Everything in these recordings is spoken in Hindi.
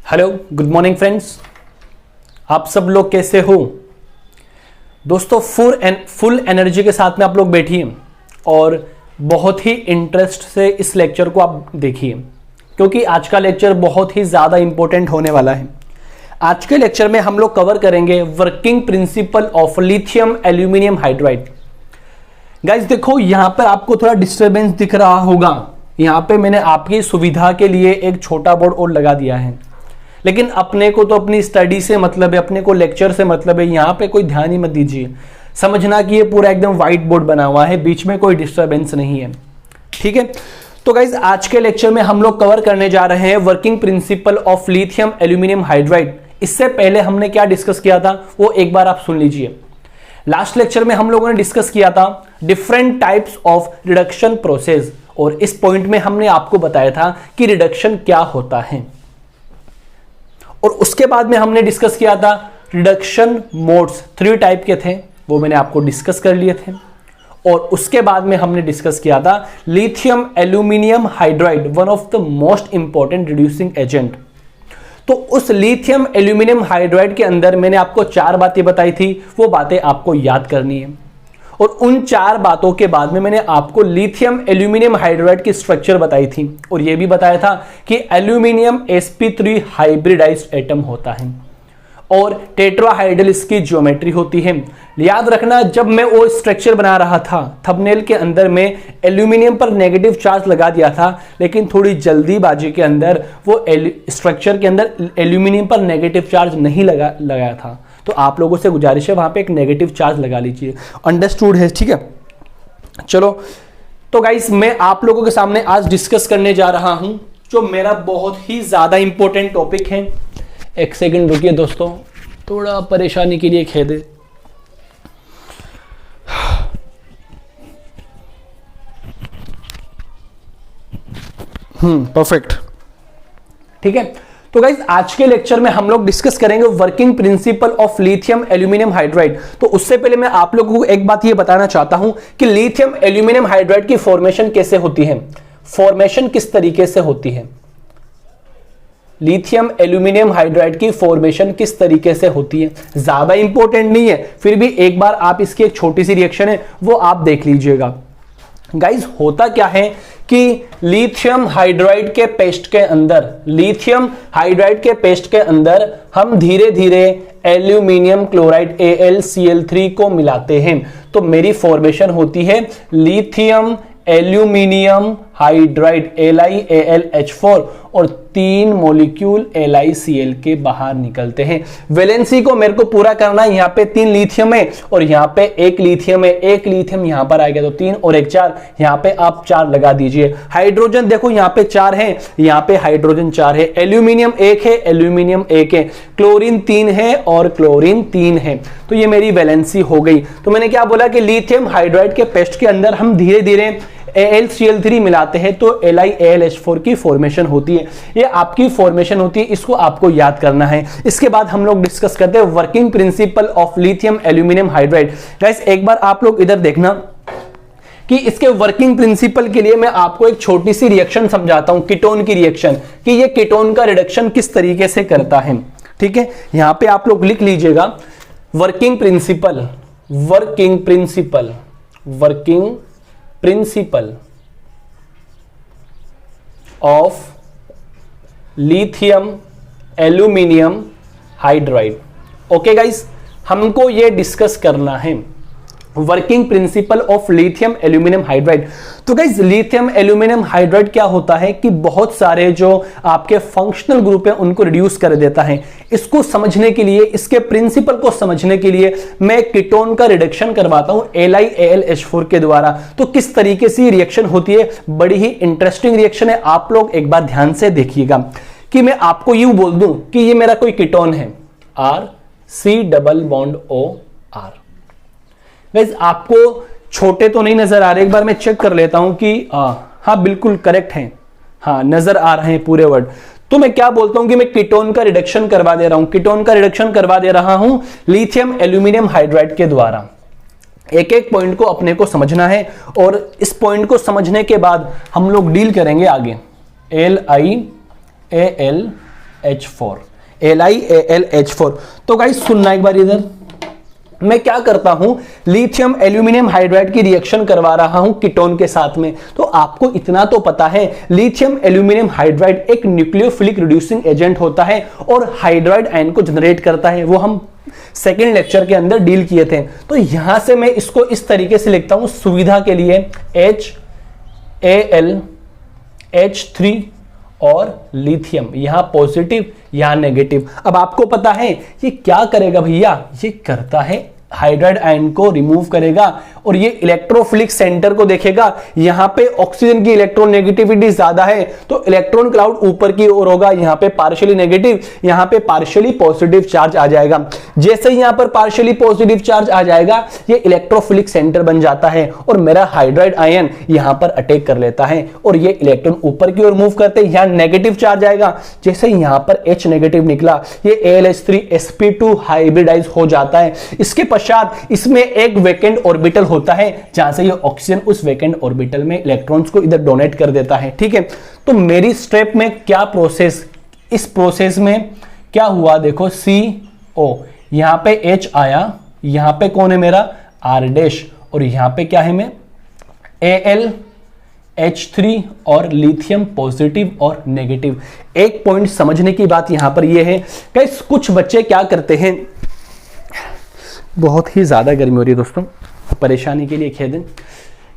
Hello, good morning friends. आप सब लोग कैसे हो दोस्तों? फुल एनर्जी के साथ में आप लोग बैठिए और बहुत ही इंटरेस्ट से इस लेक्चर को आप देखिए, क्योंकि आज का लेक्चर बहुत ही ज़्यादा इंपॉर्टेंट होने वाला है। आज के लेक्चर में हम लोग कवर करेंगे working principle of lithium aluminium hydride. Guys देखो, यहाँ पर आपको थोड़ा डिस्टरबेंस दिख रहा होगा। यहाँ पे मैंने आपकी सुविधा के लिए एक छोटा बोर्ड और लगा दिया है, लेकिन अपने को तो अपनी स्टडी से मतलब है, अपने को लेक्चर से मतलब है। यहाँ पे कोई ध्यान ही मत दीजिए, समझना कि ये पूरा एकदम व्हाइट बोर्ड बना हुआ है, बीच में कोई डिस्टरबेंस नहीं है, ठीक है। तो गाइज आज के लेक्चर में हम लोग कवर करने जा रहे हैं working principle of lithium aluminium hydride. इससे पहले हमने क्या डिस्कस किया था वो एक बार आप सुन लीजिए। लास्ट लेक्चर में हम लोगों ने डिस्कस किया था different types of reduction process, और इस पॉइंट में हमने आपको बताया था कि रिडक्शन क्या होता है। और उसके बाद में हमने डिस्कस किया था रिडक्शन मोड्स, 3 टाइप के थे, वो मैंने आपको डिस्कस कर लिए थे। और उसके बाद में हमने डिस्कस किया था lithium aluminium hydride, one of the most important reducing agent. तो उस लिथियम एल्यूमिनियम हाइड्राइड के अंदर मैंने आपको 4 बातें बताई थी, वो बातें आपको याद करनी है। और उन 4 बातों के बाद में मैंने आपको लिथियम एल्यूमिनियम हाइड्राइड की स्ट्रक्चर बताई थी, और यह भी बताया था कि एल्यूमिनियम sp3 हाइब्रिडाइज्ड एटम होता है और टेट्राहाइड्रल इसकी ज्योमेट्री होती है। याद रखना, जब मैं वो स्ट्रक्चर बना रहा था थंबनेल के अंदर में एल्यूमिनियम पर नेगेटिव चार्ज लगा दिया था, लेकिन थोड़ी जल्दीबाजी के अंदर वो स्ट्रक्चर के अंदर एल्यूमिनियम पर नेगेटिव चार्ज नहीं लगाया था। तो आप लोगों से गुजारिश है वहां पे एक नेगेटिव चार्ज लगा लीजिए। अंडरस्टूड है? ठीक है, चलो। तो गाइस मैं आप लोगों के सामने आज डिस्कस करने जा रहा हूं जो मेरा बहुत ही ज्यादा इंपॉर्टेंट टॉपिक है। एक सेकंड रुकिए दोस्तों, थोड़ा परेशानी के लिए खेद है। परफेक्ट, ठीक है। तो गाइज आज के लेक्चर में हम लोग डिस्कस करेंगे working principle of lithium aluminium hydride. तो उससे पहले मैं आप लोगों को एक बात ये बताना चाहता हूं कि लिथियम एल्यूमिनियम हाइड्राइड की फॉर्मेशन कैसे होती है, फॉर्मेशन किस तरीके से होती है। लिथियम एल्यूमिनियम हाइड्राइड की फॉर्मेशन किस तरीके से होती है, ज्यादा इंपॉर्टेंट नहीं है, फिर भी एक बार आप इसकी एक छोटी सी रिएक्शन है वो आप देख लीजिएगा। गाइज होता क्या है कि लिथियम हाइड्राइड के पेस्ट के अंदर, लिथियम हाइड्राइड के पेस्ट के अंदर हम धीरे धीरे एल्यूमिनियम क्लोराइड AlCl3 को मिलाते हैं, तो मेरी फॉर्मेशन होती है लिथियम एल्यूमिनियम हाइड्राइड LiAlH4 और 3 मॉलिक्यूल LiCl के बाहर निकलते हैं। वैलेंसी को मेरे को पूरा करना है, यहाँ पे 3 लिथियम है और यहाँ पे 1 लिथियम है, 1 लिथियम यहाँ पर आ गया तो 3 और 1 4, यहाँ पे आप 4 लगा दीजिए। हाइड्रोजन देखो यहाँ पे 4 है, यहाँ पे हाइड्रोजन 4 है, एल्यूमिनियम 1 है, एल्यूमिनियम 1 है, क्लोरीन 3 है और क्लोरीन 3 है। तो ये मेरी वैलेंसी हो गई। तो मैंने क्या बोला कि लिथियम हाइड्राइड के पेस्ट के अंदर हम धीरे धीरे AlCl3 मिलाते हैं तो LiAlH4 की फॉर्मेशन होती है। ये आपकी फॉर्मेशन होती है, इसको आपको याद करना है। इसके बाद हम लोग डिस्कस करते हैं working principle of lithium aluminium hydride. Guys एक बार आप लोग इधर देखना कि इसके वर्किंग प्रिंसिपल के लिए मैं आपको एक छोटी सी रिएक्शन समझाता हूं, कीटोन की रिएक्शन, कि ये कीटोन का रिडक्शन किस तरीके से करता है। ठीक है, यहां पे आप लोग लिख लीजिएगा working principle, working principle, working principle of lithium aluminium hydride. Okay guys, हमको ये डिस्कस करना है working principle of lithium aluminium hydride. तो गाइस लिथियम एल्यूमिनियम हाइड्राइड क्या होता है कि बहुत सारे जो आपके फंक्शनल ग्रुप है उनको रिड्यूस कर देता है। इसको समझने के लिए, इसके प्रिंसिपल को समझने के लिए मैं कीटोन का रिडक्शन करवाता हूं LiAlH4 के द्वारा। तो किस तरीके से रिएक्शन होती है, बड़ी ही इंटरेस्टिंग रिएक्शन है। आप लोग एक बार ध्यान से देखिएगा कि मैं आपको यूं बोल दूं कि ये मेरा कोई कीटोन है, RC≡OR। गाइस आपको छोटे तो नहीं नजर आ रहे, एक बार मैं चेक कर लेता हूं कि हाँ बिल्कुल करेक्ट है, हाँ नजर आ रहे हैं पूरे वर्ड। तो मैं क्या बोलता हूं कि मैं कीटोन का रिडक्शन करवा दे रहा हूं, कीटोन का रिडक्शन करवा दे रहा हूं लिथियम एल्यूमिनियम हाइड्राइड के द्वारा। एक एक पॉइंट को अपने को समझना है और इस पॉइंट को समझने के बाद हम लोग डील करेंगे आगे। LiAlH4 LiAlH4, LiAlH4। तो गाइस सुनना एक बार, इधर मैं क्या करता हूं, लिथियम एल्यूमिनियम हाइड्राइड की रिएक्शन करवा रहा हूं कीटोन के साथ में। तो आपको इतना तो पता है, लिथियम एल्यूमिनियम हाइड्राइड एक न्यूक्लियोफिलिक रिड्यूसिंग एजेंट होता है और हाइड्राइड आयन को जनरेट करता है। वो हम सेकेंड लेक्चर के अंदर डील किए थे। तो यहां से मैं इसको इस तरीके से लिखता हूं सुविधा के लिए, HAlH3 और लिथियम, यहां पॉजिटिव यहां नेगेटिव। अब आपको पता है ये क्या करेगा भैया, ये करता है हाइड्राइड आयन को रिमूव करेगा और ये इलेक्ट्रोफिलिक सेंटर को देखेगा। यहां पे ऑक्सीजन की इलेक्ट्रोनेगेटिविटी ज्यादा है तो इलेक्ट्रॉन क्लाउड ऊपर की ओर होगा, यहां पे पार्शियली नेगेटिव, यहां पे पार्शियली पॉजिटिव चार्ज आ जाएगा। जैसे ही यहां पर पार्शियली पॉजिटिव चार्ज आ जाएगा ये इलेक्ट्रोफिलिक सेंटर बन जाता है और मेरा हाइड्राइड आयन यहां पर अटैक कर लेता है और ये इलेक्ट्रॉन ऊपर की ओर मूव करते हैं, यहां नेगेटिव चार्ज आएगा। जैसे ही यहां पर H नेगेटिव निकला, ये AlH3sp2 हाइब्रिडाइज हो जाता है। इसके पश्चात इसमें एक वैकेंट ऑर्बिटल होता है जहां से ये ऑक्सीजन उस वैकेंट ऑर्बिटल में इलेक्ट्रॉन्स को इधर डोनेट कर देता है। ठीक है, तो मेरी स्टेप में क्या प्रोसेस, इस प्रोसेस में क्या हुआ, देखो CO, यहां पे H आया, यहां पे कौन है मेरा R' और यहां पे क्या है मैं AlH3 और लिथियम पॉजिटिव और नेगेटिव। एक पॉइंट समझने की बात यहां पर यह है कि कुछ बच्चे क्या करते हैं, बहुत ही ज्यादा गर्मी हो रही है दोस्तों, परेशानी के लिए खेद है।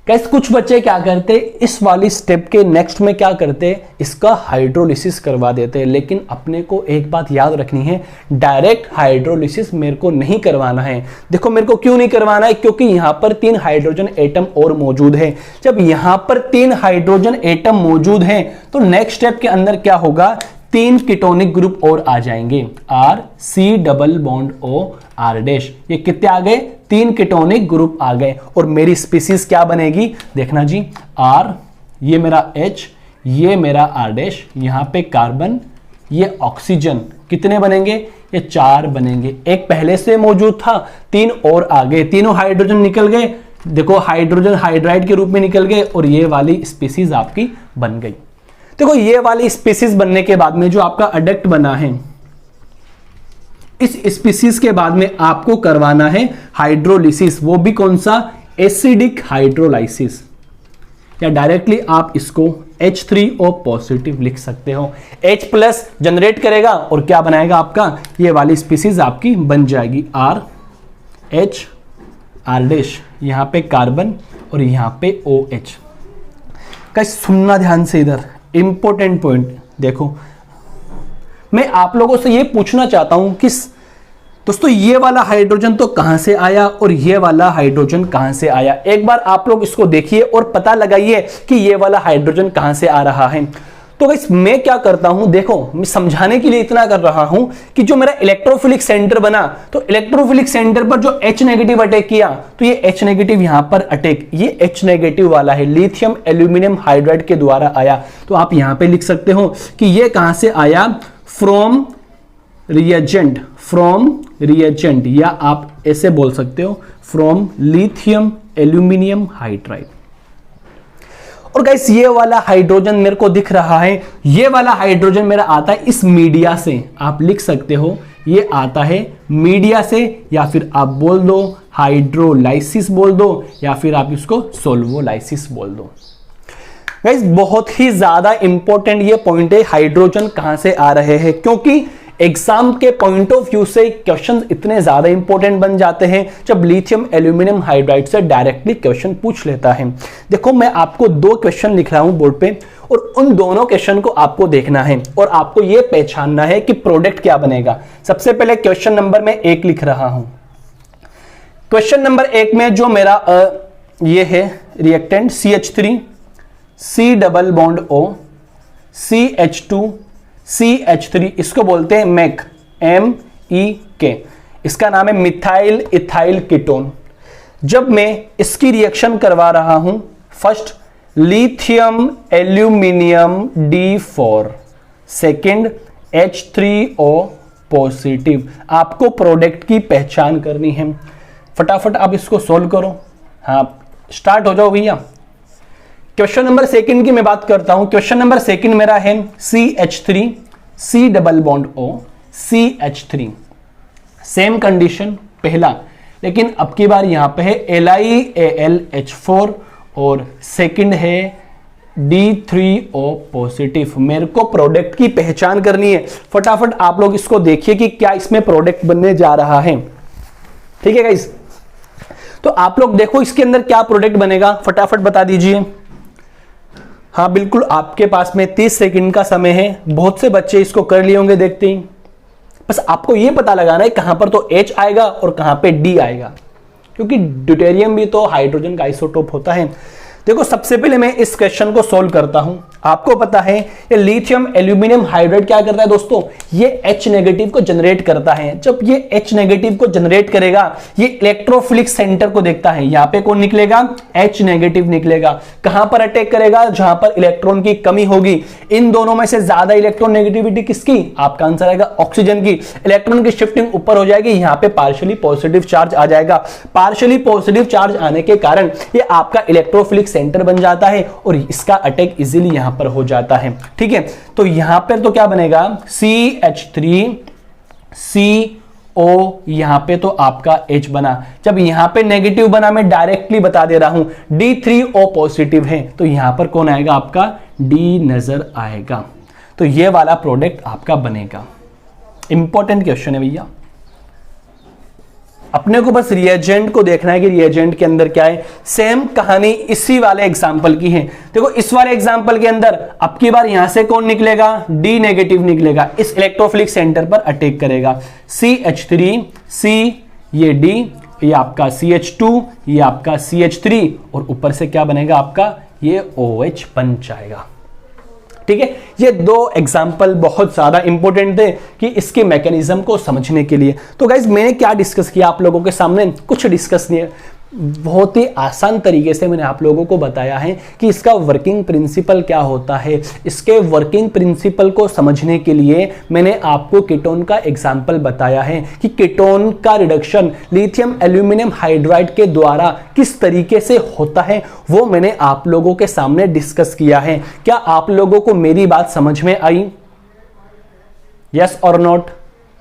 कैसे कुछ बच्चे क्या करते, इस वाली स्टेप के नेक्स्ट में क्या करते, इसका हाइड्रोलिसिस करवा देते हैं। लेकिन अपने को एक बात याद रखनी है, डायरेक्ट हाइड्रोलिसिस मेरे को नहीं करवाना है। देखो मेरे को क्यों नहीं करवाना है, क्योंकि यहां पर 3 हाइड्रोजन एटम और मौजूद है। जब यहां पर 3 हाइड्रोजन एटम मौजूद है तो नेक्स्ट स्टेप के अंदर क्या होगा, 3 कीटोनिक ग्रुप और आ जाएंगे, RC double bond O R'। ये कितने आ गए, 3 कीटोनिक ग्रुप आ गए और मेरी स्पीसीज क्या बनेगी, देखना जी, R, ये मेरा H, ये मेरा R', यहां पे कार्बन, ये ऑक्सीजन, कितने बनेंगे, ये 4 बनेंगे। एक पहले से मौजूद था, 3 और आ गए, तीनों हाइड्रोजन निकल गए। देखो हाइड्रोजन हाइड्राइड के रूप में निकल गए और ये वाली स्पीसीज आपकी बन गई। देखो ये वाली स्पीसीज बनने के बाद में जो आपका अडक्ट बना है, इस स्पीसीज के बाद में आपको करवाना है हाइड्रोलिसिस। वो भी कौन सा, एसिडिक हाइड्रोलाइसिस, या डायरेक्टली आप इसको H3O पॉजिटिव लिख सकते हो। H+ जनरेट करेगा और क्या बनाएगा आपका, ये वाली स्पीसीज आपकी बन जाएगी, RH R', यहां पे कार्बन और यहां पे OH। कैसे सुनना ध्यान से, इधर इंपॉर्टेंट पॉइंट देखो। मैं आप लोगों से ये पूछना चाहता हूं कि दोस्तों ये वाला हाइड्रोजन तो कहां से आया और ये वाला हाइड्रोजन कहां से आया। एक बार आप लोग इसको देखिए और पता लगाइए कि ये वाला हाइड्रोजन कहां से आ रहा है। तो गाइस मैं क्या करता हूं, देखो मैं समझाने के लिए इतना कर रहा हूं कि जो मेरा इलेक्ट्रोफिलिक सेंटर बना, तो इलेक्ट्रोफिलिक सेंटर पर जो H नेगेटिव अटैक किया, तो ये H नेगेटिव यहां पर अटैक, ये H नेगेटिव वाला है, लिथियम एल्यूमिनियम हाइड्राइड के द्वारा आया। तो आप यहां पे लिख सकते हो कि ये कहां से आया, फ्रॉम रिएजेंट, या आप ऐसे बोल सकते हो फ्रॉम लिथियम एल्यूमिनियम हाइड्राइड। और गाइस ये वाला हाइड्रोजन मेरे को दिख रहा है, ये वाला हाइड्रोजन मेरा आता है इस मीडिया से, आप लिख सकते हो ये आता है मीडिया से, या फिर आप बोल दो हाइड्रोलाइसिस बोल दो, या फिर आप इसको सोल्वोलाइसिस बोल दो। गाइस बहुत ही ज्यादा इंपॉर्टेंट ये पॉइंट है, हाइड्रोजन कहां से आ रहे हैं, क्योंकि एग्जाम के पॉइंट ऑफ व्यू से क्वेश्चन इतने ज्यादा इंपॉर्टेंट बन जाते हैं जब लिथियम एल्यूमिनियम हाइड्राइड से डायरेक्टली क्वेश्चन पूछ लेता है। देखो मैं आपको 2 क्वेश्चन लिख रहा हूं बोर्ड पे और उन दोनों क्वेश्चन को आपको देखना है और आपको यह पहचानना है कि प्रोडक्ट क्या बनेगा। सबसे पहले क्वेश्चन नंबर में 1 लिख रहा हूं। क्वेश्चन नंबर 1 में जो मेरा ये है reactant CH3 C double bond O CH2 CH3, इसको बोलते हैं MEK, MEK, इसका नाम है मिथाइल इथाइल कीटोन। जब मैं इसकी रिएक्शन करवा रहा हूं, first lithium aluminium D4, second H3O positive. आपको प्रोडक्ट की पहचान करनी है, फटाफट आप इसको सोल्व करो। हाँ स्टार्ट हो जाओ भैया। क्वेश्चन नंबर 2 की मैं बात करता हूं। क्वेश्चन नंबर 2 मेरा है CH3 C double bond O CH3, same condition पहला, लेकिन अब की बार यहां पे है LiAlH4 और सेकंड है D3O पॉजिटिव। मेरे को प्रोडक्ट की पहचान करनी है, फटाफट आप लोग इसको देखिए कि क्या इसमें प्रोडक्ट बनने जा रहा है। ठीक है गाइस, तो आप लोग देखो इसके अंदर क्या प्रोडक्ट बनेगा, फटाफट बता दीजिए। हाँ बिल्कुल, आपके पास में 30 सेकंड का समय है, बहुत से बच्चे इसको कर लिए होंगे देखते ही। बस आपको यह पता लगाना है कहां पर तो H आएगा और कहां पे D आएगा, क्योंकि ड्यूटेरियम भी तो हाइड्रोजन का आइसोटोप होता है। देखो सबसे पहले मैं इस क्वेश्चन को सोल्व करता हूं। आपको पता है ये लिथियम एल्यूमिनियम हाइड्राइड क्या करता है दोस्तों, ये H नेगेटिव को जनरेट करता है। जब ये H नेगेटिव को जनरेट करेगा, ये इलेक्ट्रोफिलिक सेंटर को देखता है, यहां पे कौन निकलेगा, H नेगेटिव निकलेगा। कहां पर अटैक करेगा, जहां पर इलेक्ट्रॉन की कमी होगी। इन दोनों में से ज्यादा इलेक्ट्रॉन नेगेटिविटी किसकी, आपका आंसर आएगा ऑक्सीजन की। इलेक्ट्रॉन की शिफ्टिंग ऊपर हो जाएगी, यहां पे पार्शियली पॉजिटिव चार्ज आ जाएगा। पार्शियली पॉजिटिव चार्ज आने के कारण ये आपका इलेक्ट्रोफिलिक सेंटर बन जाता है और इसका अटैक इजीली यहां पर हो जाता है। ठीक है, तो यहां पर तो क्या बनेगा, CH3CO, यहां पे तो आपका H बना। जब यहां पे नेगेटिव बना, मैं डायरेक्टली बता दे रहा हूं, D3O पॉजिटिव है, तो यहां पर कौन आएगा, आपका D नजर आएगा। तो ये वाला प्रोडक्ट आपका बनेगा। इंपॉर्टेंट क्वेश्चन है भैया, अपने को बस रिएजेंट को देखना है कि रिएजेंट के अंदर क्या है। सेम कहानी इसी वाले एग्जाम्पल की है। देखो इस वाले एग्जाम्पल के अंदर अब की बार यहां से कौन निकलेगा, D नेगेटिव निकलेगा, इस इलेक्ट्रोफिलिक सेंटर पर अटैक करेगा। CH3, C, ये D, ये आपका CH2, ये आपका CH3 और ऊपर से क्या बनेगा आपका, ये OH बन जाएगा। ठीक है, ये दो एग्जाम्पल बहुत ज्यादा इंपॉर्टेंट थे कि इसके मैकेनिज्म को समझने के लिए। तो गाइज मैंने क्या डिस्कस किया आप लोगों के सामने, कुछ डिस्कस नहीं है, बहुत ही आसान तरीके से मैंने आप लोगों को बताया है कि इसका वर्किंग प्रिंसिपल क्या होता है। इसके वर्किंग प्रिंसिपल को समझने के लिए मैंने आपको कीटोन का एग्जाम्पल बताया है कि कीटोन का रिडक्शन लिथियम एल्यूमिनियम हाइड्राइड के द्वारा किस तरीके से होता है, वो मैंने आप लोगों के सामने डिस्कस किया है। क्या आप लोगों को मेरी बात समझ में आई, यस और नॉट?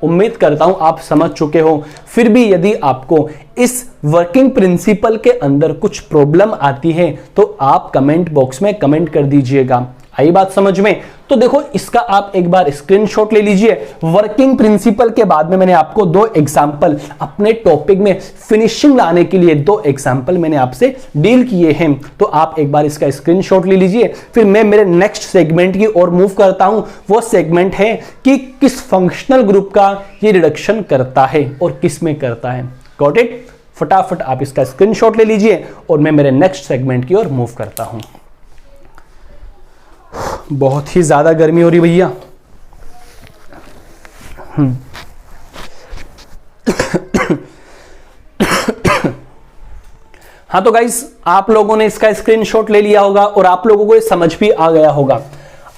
उम्मीद करता हूं आप समझ चुके हो। फिर भी यदि आपको इस वर्किंग प्रिंसिपल के अंदर कुछ प्रॉब्लम आती है तो आप कमेंट बॉक्स में कमेंट कर दीजिएगा। आई बात समझ में? तो देखो इसका आप एक बार स्क्रीनशॉट ले लीजिए। वर्किंग प्रिंसिपल के बाद में मैंने आपको दो एग्जाम्पल अपने टॉपिक में फिनिशिंग लाने के लिए दो एग्जाम्पल मैंने आपसे डील किए हैं, तो आप एक बार इसका स्क्रीनशॉट ले लीजिए। फिर मैं मेरे नेक्स्ट सेगमेंट की ओर मूव करता हूं। वो सेगमेंट है कि किस फंक्शनल ग्रुप का ये रिडक्शन करता है और किस में करता है। Got it? फटाफट आप इसका स्क्रीनशॉट ले लीजिए और मैं मेरे नेक्स्ट सेगमेंट की ओर मूव करता हूं। बहुत ही ज्यादा गर्मी हो रही भैया। हाँ तो गाइस आप लोगों ने इसका स्क्रीनशॉट ले लिया होगा और आप लोगों को ये समझ भी आ गया होगा।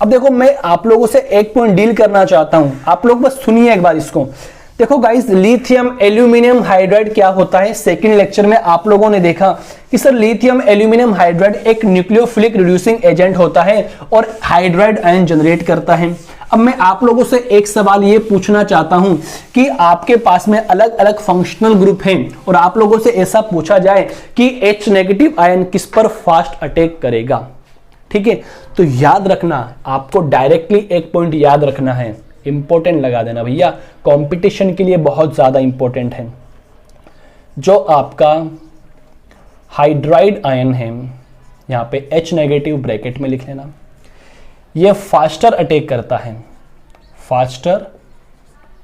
अब देखो मैं आप लोगों से एक पॉइंट डील करना चाहता हूं, आप लोग बस सुनिए एक बार इसको। देखो गाइस लिथियम एल्यूमिनियम हाइड्राइड क्या होता है, सेकंड लेक्चर में आप लोगों ने देखा कि सर लिथियम एल्यूमिनियम हाइड्राइड एक न्यूक्लियोफिलिक रिड्यूसिंग एजेंट होता है और हाइड्राइड आयन जनरेट करता है। अब मैं आप लोगों से एक सवाल ये पूछना चाहता हूं कि आपके पास में अलग अलग फंक्शनल ग्रुप हैं और आप लोगों से ऐसा पूछा जाए कि H नेगेटिव आयन किस पर फास्ट अटैक करेगा। ठीक है, तो याद रखना, आपको डायरेक्टली एक पॉइंट याद रखना है, इंपॉर्टेंट लगा देना भैया, कंपटीशन के लिए बहुत ज्यादा इंपॉर्टेंट है। जो आपका हाइड्राइड आयन है, यहां पे H नेगेटिव ब्रैकेट में लिख लेना, ये फास्टर अटैक करता है, फास्टर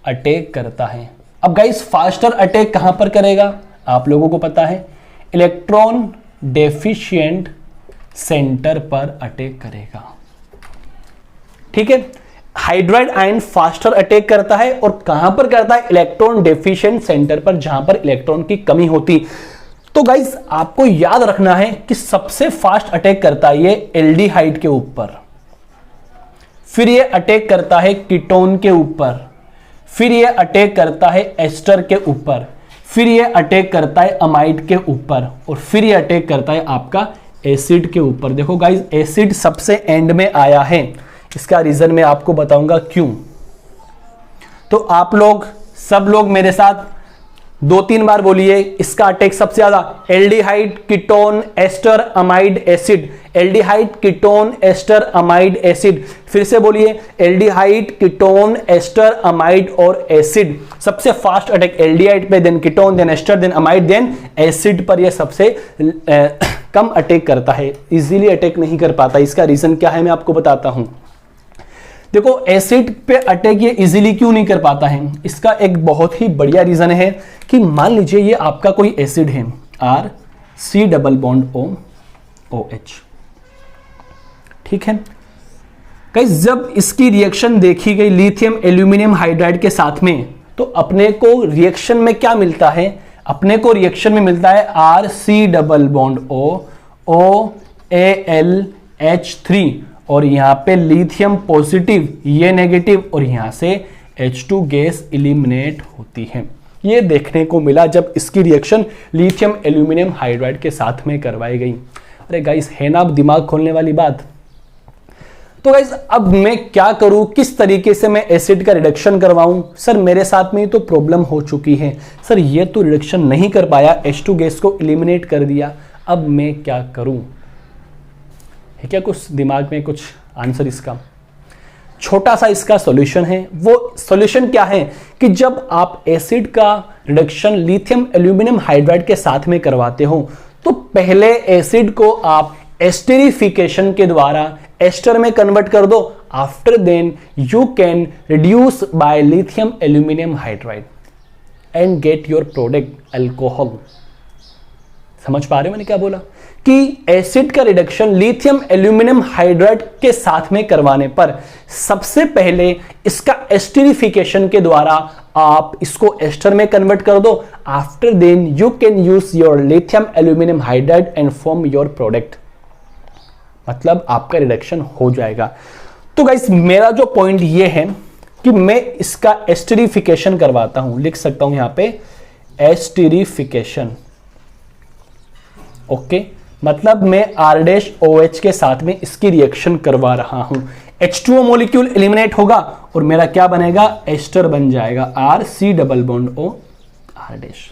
अटैक करता है। अब गाइस फास्टर अटैक कहां पर करेगा, आप लोगों को पता है, इलेक्ट्रॉन डेफिशिएंट सेंटर पर अटैक करेगा। ठीक है, हाइड्राइड आयन फास्टर अटैक करता है और कहां पर करता है, इलेक्ट्रॉन डेफिशिएंट सेंटर पर, जहां पर इलेक्ट्रॉन की कमी होती। तो गाइस आपको याद रखना है कि सबसे फास्ट अटैक करता है ये एल्डिहाइड के ऊपर, फिर ये अटैक करता है कीटोन के ऊपर, फिर ये अटैक करता है एस्टर के ऊपर, फिर ये अटैक करता है अमाइड के ऊपर और फिर ये अटैक करता है आपका एसिड के ऊपर। देखो गाइस एसिड सबसे एंड में आया है, इसका रीजन मैं आपको बताऊंगा क्यों। तो आप लोग सब लोग मेरे साथ 2-3 बार बोलिए इसका अटैक सबसे ज्यादा aldehyde ketone ester amide acid, aldehyde ketone ester amide acid. फिर से बोलिए एल्डिहाइड कीटोन एस्टर अमाइड और एसिड। सबसे फास्ट अटैक एल्डिहाइड पे, then ketone, then ester, then amide, then acid पर यह सबसे कम अटैक करता है, इजीली अटैक नहीं कर पाता। इसका रीजन क्या है मैं आपको बताता हूं। देखो एसिड पे अटैक ये इजीली क्यों नहीं कर पाता है, इसका एक बहुत ही बढ़िया रीजन है कि मान लीजिए ये आपका कोई एसिड है RC≡OH, ठीक है गाइस। जब इसकी रिएक्शन देखी गई लिथियम एल्यूमिनियम हाइड्राइड के साथ में, तो अपने को रिएक्शन में क्या मिलता है, अपने को रिएक्शन में मिलता है RC≡OAlH3 और यहां पे लिथियम पॉजिटिव, ये नेगेटिव, और यहां से H2 गैस इलिमिनेट होती है। ये देखने को मिला जब इसकी रिएक्शन लिथियम एल्यूमिनियम हाइड्राइड के साथ में करवाई गई। अरे गाइस है ना अब दिमाग खोलने वाली बात। तो गाइस अब मैं क्या करूं, किस तरीके से मैं एसिड का रिडक्शन करवाऊं। सर मेरे साथ में तो प्रॉब्लम हो चुकी है, सर ये तो रिडक्शन नहीं कर पाया, H2 गैस को इलिमिनेट कर दिया, अब मैं क्या करूं। है क्या कुछ दिमाग में कुछ आंसर इसका? छोटा सा इसका सॉल्यूशन है। वो सॉल्यूशन क्या है कि जब आप एसिड का रिडक्शन लिथियम एल्यूमिनियम हाइड्राइड के साथ में करवाते हो, तो पहले एसिड को आप एस्टेरिफिकेशन के द्वारा एस्टर में कन्वर्ट कर दो। After then you can reduce by lithium aluminium hydride and get your product alcohol. समझ पा रहे हो मैंने क्या बोला कि एसिड का रिडक्शन लिथियम एल्यूमिनियम हाइड्राइड के साथ में करवाने पर सबसे पहले इसका एस्टेरिफिकेशन के द्वारा आप इसको एस्टर में कन्वर्ट कर दो। After then you can use your lithium aluminium hydride and form your product, मतलब आपका रिडक्शन हो जाएगा। तो गाइस मेरा जो पॉइंट ये है कि मैं इसका एस्टेरिफिकेशन करवाता हूं, लिख सकता हूं यहां पे एस्टेरिफिकेशन, ओके मतलब मैं R-OH के साथ में इसकी रिएक्शन करवा रहा हूं। H2O मॉलिक्यूल एलिमिनेट होगा और मेरा क्या बनेगा, एस्टर बन जाएगा RC≡O R'।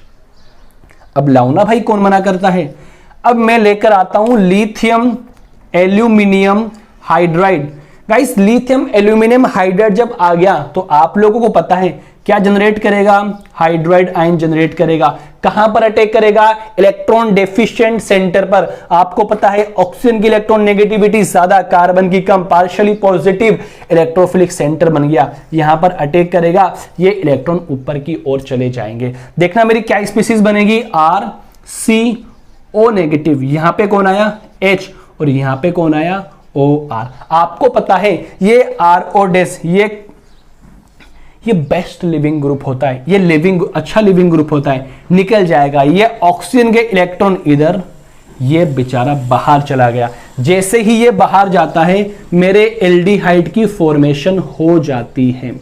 अब लाओ ना भाई, कौन मना करता है। अब मैं लेकर आता हूं lithium aluminium hydride. Guys lithium aluminium hydride जब आ गया तो आप लोगों को पता है क्या जनरेट करेगा, हाइड्राइड आयन जनरेट करेगा। कहां पर अटैक करेगा, इलेक्ट्रॉन डेफिशिएंट सेंटर पर। आपको पता है ऑक्सीजन की इलेक्ट्रॉन नेगेटिविटी ज्यादा, कार्बन की कम, पार्शियली पॉजिटिव, इलेक्ट्रोफिलिक सेंटर बन गया, यहां पर अटैक करेगा, ये इलेक्ट्रॉन ऊपर की ओर चले जाएंगे। देखना मेरी क्या स्पीसीज बनेगी, RCO नेगेटिव, यहां पे कौन आया H और यहां पे कौन आया OR। आपको पता है ये RO- ये बेस्ट लिविंग ग्रुप होता है, ये अच्छा लिविंग ग्रुप होता है, निकल जाएगा। ये ऑक्सीजन के इलेक्ट्रॉन इधर, ये बेचारा बाहर चला गया। जैसे ही ये बाहर जाता है मेरे एल्डिहाइड की फॉर्मेशन हो जाती है,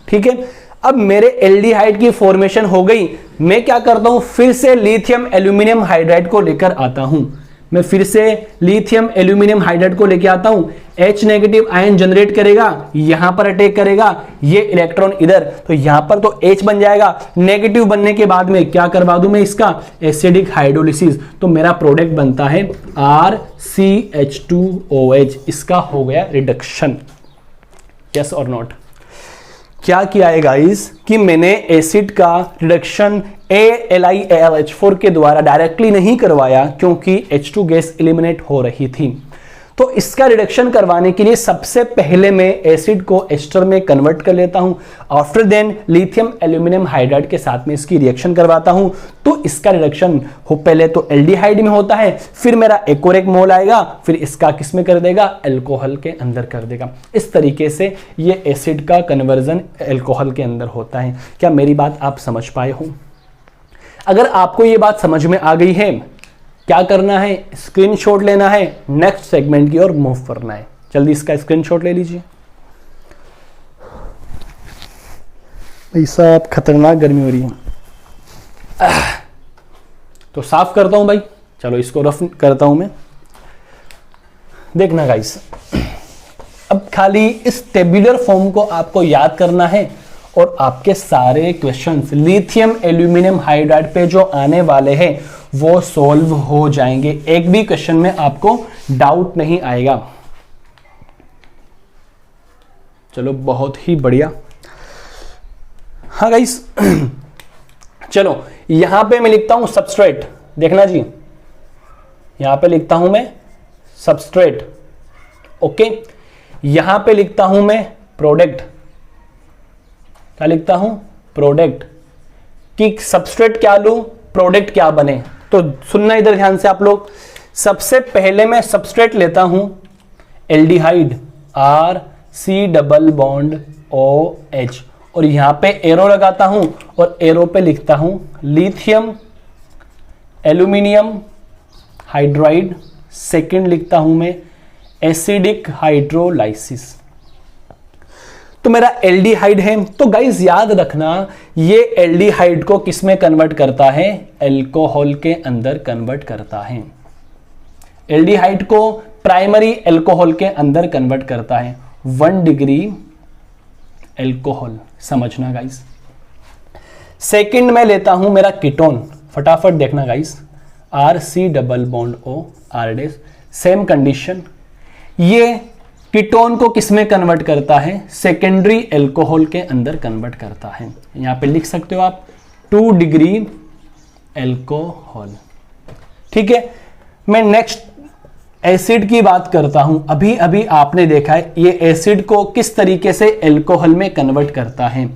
ठीक है। अब मेरे एल्डिहाइड की फॉर्मेशन हो गई, मैं क्या करता हूं, फिर से लिथियम एल्यूमिनियम हाइड्राइड को लेकर आता हूं। मैं फिर से लिथियम एल्यूमिनियम हाइड्राइड को लेकर आता हूं, H नेगेटिव आयन जनरेट करेगा, यहां पर अटैक करेगा, ये इलेक्ट्रॉन इधर, तो यहां पर तो H बन जाएगा। नेगेटिव बनने के बाद में क्या करवा दूं मैं, इसका एसिडिक हाइड्रोलिसिस, तो मेरा प्रोडक्ट बनता है RCH2OH। इसका हो गया रिडक्शन, यस और नॉट। क्या किया है गाइस कि मैंने एसिड का रिडक्शन AlIaLH4 के द्वारा डायरेक्टली नहीं करवाया, क्योंकि H2 गैस एलिमिनेट हो रही थी। तो इसका रिडक्शन करवाने के लिए सबसे पहले मैं एसिड को एस्टर में कन्वर्ट कर लेता हूं। After then lithium aluminium hydride के साथ में इसकी रिएक्शन करवाता हूं, तो इसका रिडक्शन हो पहले तो एल्डिहाइड में होता है, फिर मेरा एक और एक मोल आएगा, फिर इसका किस में कर देगा, अल्कोहल के अंदर कर देगा। इस तरीके से ये एसिड का कन्वर्जन अल्कोहल के अंदर होता है। क्या मेरी बात आप समझ पाए हो? अगर आपको ये बात समझ में आ गई है, क्या करना है, स्क्रीनशॉट लेना है, नेक्स्ट सेगमेंट की ओर मूव करना है। जल्दी इसका स्क्रीनशॉट ले लीजिए भाई साहब, खतरनाक गर्मी हो रही है। तो साफ करता हूं भाई, चलो इसको रफ करता हूं मैं। देखना गाइस, अब खाली इस टेबुलर फॉर्म को आपको याद करना है और आपके सारे क्वेश्चंस लिथियम एल्यूमिनियम हाइड्राइड पे जो आने वाले हैं वो सॉल्व हो जाएंगे। एक भी क्वेश्चन में आपको डाउट नहीं आएगा। चलो बहुत ही बढ़िया। हाँ गाइस, चलो यहां पे मैं लिखता हूं सबस्ट्रेट, देखना जी, यहां पे लिखता हूं मैं सबस्ट्रेट, ओके। यहां पे लिखता हूं मैं प्रोडक्ट, क्या लिखता हूं, प्रोडक्ट, कि सबस्ट्रेट क्या लूं, प्रोडक्ट क्या बने। तो सुनना इधर ध्यान से आप लोग। सबसे पहले मैं सबस्ट्रेट लेता हूं aldehyde, R C double bond O H, और यहां पे एरो लगाता हूं और एरो पे लिखता हूं लिथियम एल्यूमिनियम हाइड्राइड। सेकंड लिखता हूं मैं एसिडिक हाइड्रोलाइसिस। तो मेरा एल्डिहाइड है। तो गाइस याद रखना, ये एल्डिहाइड को किस में कन्वर्ट करता है, एल्कोहल के अंदर कन्वर्ट करता है। एल्डिहाइड को प्राइमरी एल्कोहल के अंदर कन्वर्ट करता है। 1 डिग्री एल्कोहल, समझना गाइस। सेकंड में लेता हूं मेरा कीटोन, फटाफट देखना guys, R C double bond O R dash. Same condition, ये कीटोन को किसमें कन्वर्ट करता है, सेकेंडरी एल्कोहल के अंदर कन्वर्ट करता है। यहां पे लिख सकते हो आप 2 डिग्री एल्कोहल, ठीक है। मैं नेक्स्ट एसिड की बात करता हूं। अभी अभी आपने देखा है ये एसिड को किस तरीके से एल्कोहल में कन्वर्ट करता है।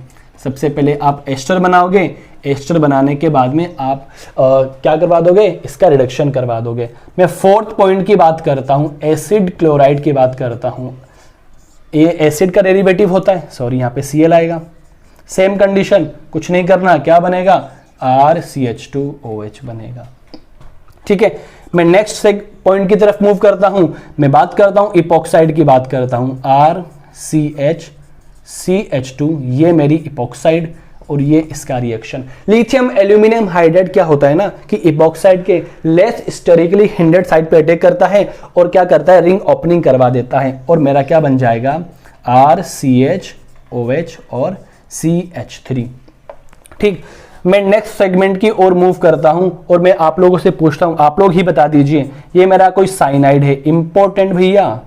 सबसे पहले आप एस्टर बनाओगे, एस्टर बनाने के बाद में आप क्या करवा दोगे, इसका रिडक्शन करवा दोगे। मैं 4th पॉइंट की बात करता हूं, एसिड क्लोराइड की बात करता हूं। ये एसिड का डेरिवेटिव होता है, सॉरी यहां पे Cl आएगा। सेम कंडीशन, कुछ नहीं करना, क्या बनेगा, RCH2OH बनेगा, ठीक है। मैं नेक्स्ट पॉइंट की तरफ मूव करता हूं। मैं बात करता हूं इपॉक्साइड की बात करता हूं, RCH2, ये मेरी इपॉक्साइड और ये इसका रिएक्शन। लिथियम एल्यूमिनियम हाइड्राइड क्या होता है ना कि इपॉक्साइड के लेस स्टेरिकली हिंडेड साइड पे अटैक करता है और क्या करता है, रिंग ओपनिंग करवा देता है, और मेरा क्या बन जाएगा, RCHOH और CH3, ठीक। मैं नेक्स्ट सेगमेंट की ओर मूव करता हूं और मैं आप लोगों से पूछता हूं, आप लोग ही बता दीजिए, ये मेरा कोई साइनाइड है। इंपॉर्टेंट भैया,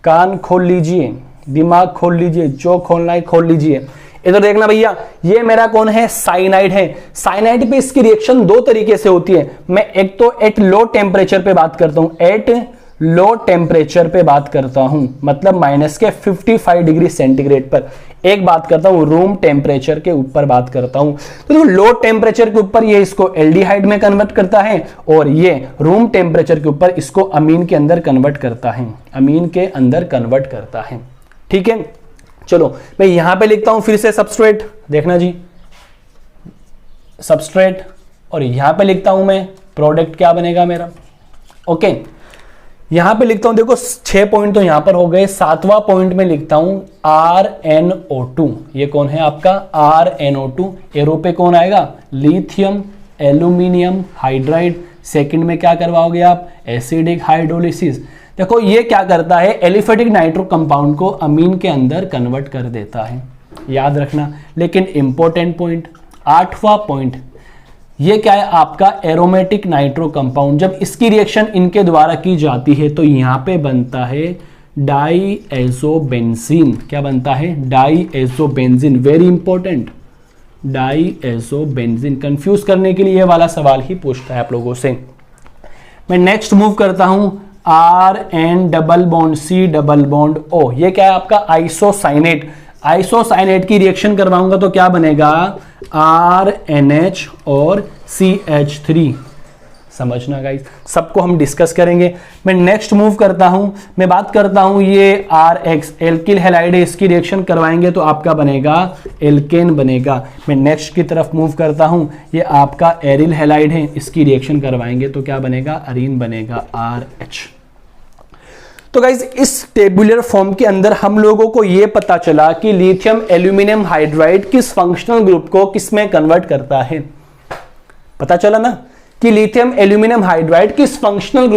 कान खोल लीजिए, दिमाग खोल लीजिए, जो खोलना है खोल लीजिए। इधर देखना भैया, ये मेरा कौन है, साइनाइड है। साइनाइड पे इसकी रिएक्शन 2 तरीके से होती है। मैं एक तो एट लो टेम्परेचर पे बात करता हूं, एट लो टेम्परेचर पे बात करता हूं, मतलब -55 डिग्री सेंटीग्रेड पर। एक बात करता हूं रूम टेम्परेचर के ऊपर बात करता हूं। तो लो टेम्परेचर के ऊपर ये इसको एल्डिहाइड में कन्वर्ट करता है और ये रूम टेम्परेचर के ऊपर इसको अमीन के अंदर कन्वर्ट करता है, अमीन के अंदर कन्वर्ट करता है, ठीक है। चलो मैं यहां पे लिखता हूं फिर से सबस्ट्रेट, देखना जी, सबस्ट्रेट, और यहां पे लिखता हूं मैं प्रोडक्ट, क्या बनेगा मेरा, ओके। यहां पे लिखता हूं, देखो 6 पॉइंट तो यहां पर हो गए। 7वां पॉइंट में लिखता हूं RnO2। ये कौन है आपका, RnO2। एरो पे कौन आएगा, लिथियम एल्यूमिनियम हाइड्राइड। सेकंड में क्या करवाओगे आप, एसिडिक हाइड्रोलिसिस। देखो ये क्या करता है, एलिफेटिक नाइट्रो कंपाउंड को अमीन के अंदर कन्वर्ट कर देता है, याद रखना। लेकिन इंपॉर्टेंट पॉइंट, 8वां पॉइंट, ये क्या है आपका, एरोमेटिक नाइट्रो कंपाउंड। जब इसकी रिएक्शन इनके द्वारा की जाती है तो यहां पे बनता है डाईएजोबेंजीन। क्या बनता है, डाईएजोबेंजीन, वेरी इंपॉर्टेंट, डाईएजोबेंजीन। कंफ्यूज करने के लिए ये वाला सवाल ही पूछता है आप लोगों से। मैं नेक्स्ट मूव करता हूं, RN double bond C double bond O। ये क्या है आपका, आइसोसाइनेट। आइसोसाइनेट की रिएक्शन करवाऊंगा तो क्या बनेगा, RNH और CH3। समझना गाइस, सबको हम डिस्कस करेंगे। मैं नेक्स्ट मूव करता हूं, मैं बात करता हूं ये RX, एल्किल हैलाइड है, इसकी रिएक्शन करवाएंगे तो आपका बनेगा एल्केन बनेगा। मैं नेक्स्ट की तरफ मूव करता हूं, ये आपका एरिल हैलाइड है, इसकी रिएक्शन करवाएंगे तो क्या बनेगा, अरीन बनेगा, RH। तो गाइज इस टेबुलर फॉर्म के अंदर हम लोगों को यह पता चला कि लिथियम एल्यूमिनियम हाइड्राइड किस फंक्शनल ग्रुप को किस में कन्वर्ट करता है। पता चला ना कि लिथियम एल्यूमिनियम हाइड्राइड किस फंक्शनल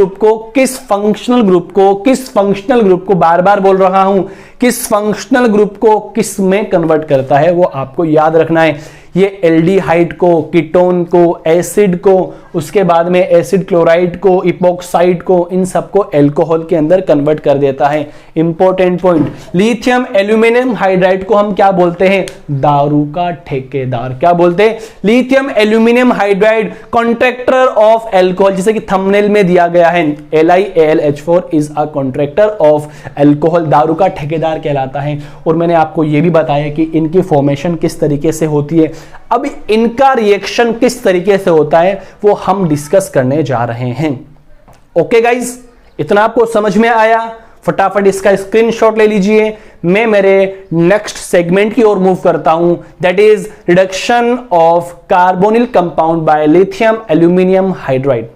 ग्रुप को बार बार बोल रहा हूं, किस फंक्शनल ग्रुप को किस में कन्वर्ट करता है, वो आपको याद रखना है। ये एल्डिहाइड को, कीटोन को, एसिड को, उसके बाद में एसिड क्लोराइड को, इपोक्साइड को, इन सबको एल्कोहल के अंदर कन्वर्ट कर देता है। Important point, lithium aluminium hydride को हम क्या बोलते हैं? दारू का ठेकेदार। क्या बोलते हैं? Lithium aluminium hydride contractor of alcohol, जैसे कि थंबनेल में दिया गया है, LiAlH4 is a contractor of alcohol, दारू का ठेकेदार कहलाता है। और मैंने आपको यह भी बताया कि इनकी फॉर्मेशन किस तरीके से होती है। अब इनका रिएक्शन किस तरीके से होता है वो हम डिस्कस करने जा रहे हैं। ओके गाइज, इतना आपको समझ में आया? फटाफट इसका स्क्रीनशॉट ले लीजिए। मैं मेरे नेक्स्ट सेगमेंट की ओर मूव करता हूं, that is reduction of carbonyl compound bye lithium aluminium hydride.